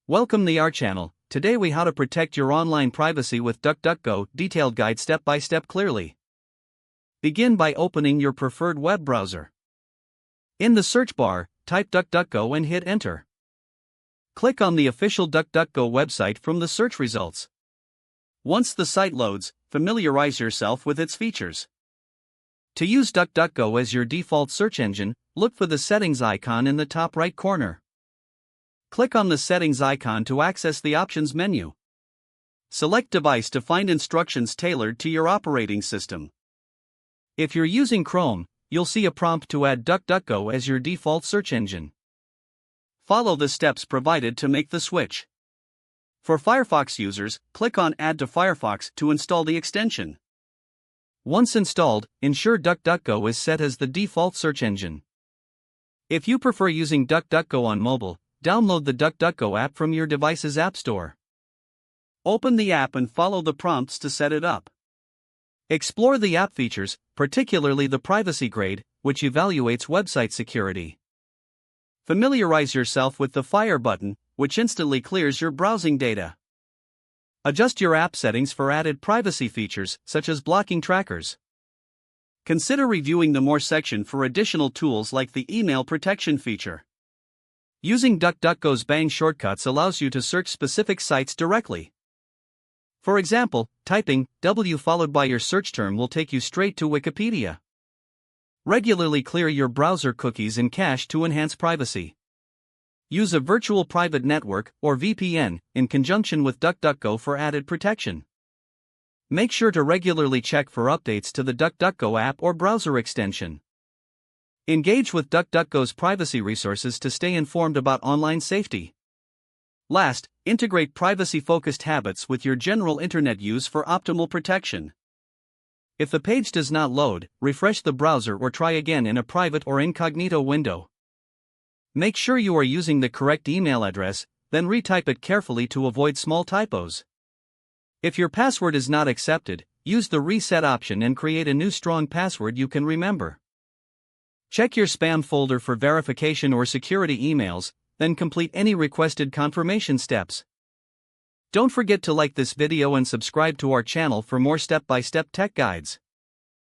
Welcome to our channel. Today we how to protect your online privacy with DuckDuckGo, detailed guide step by step clearly. Begin by opening your preferred web browser. In the search bar, type DuckDuckGo and hit enter. Click on the official DuckDuckGo website from the search results. Once the site loads, familiarize yourself with its features. To use DuckDuckGo as your default search engine, look for the settings icon in the top right corner. Click on the settings icon to access the options menu. Select device to find instructions tailored to your operating system. If you're using Chrome, you'll see a prompt to add DuckDuckGo as your default search engine. Follow the steps provided to make the switch. For Firefox users, click on Add to Firefox to install the extension. Once installed, ensure DuckDuckGo is set as the default search engine. If you prefer using DuckDuckGo on mobile, download the DuckDuckGo app from your device's app store. Open the app and follow the prompts to set it up. Explore the app features, particularly the privacy grade, which evaluates website security. Familiarize yourself with the Fire button, which instantly clears your browsing data. Adjust your app settings for added privacy features, such as blocking trackers. Consider reviewing the More section for additional tools like the email protection feature. Using DuckDuckGo's Bang shortcuts allows you to search specific sites directly. For example, typing W followed by your search term will take you straight to Wikipedia. Regularly clear your browser cookies and cache to enhance privacy. Use a virtual private network, or VPN, in conjunction with DuckDuckGo for added protection. Make sure to regularly check for updates to the DuckDuckGo app or browser extension. Engage with DuckDuckGo's privacy resources to stay informed about online safety. Last, integrate privacy-focused habits with your general internet use for optimal protection. If the page does not load, refresh the browser or try again in a private or incognito window. Make sure you are using the correct email address, then retype it carefully to avoid small typos. If your password is not accepted, use the reset option and create a new strong password you can remember. Check your spam folder for verification or security emails, then complete any requested confirmation steps. Don't forget to like this video and subscribe to our channel for more step-by-step tech guides.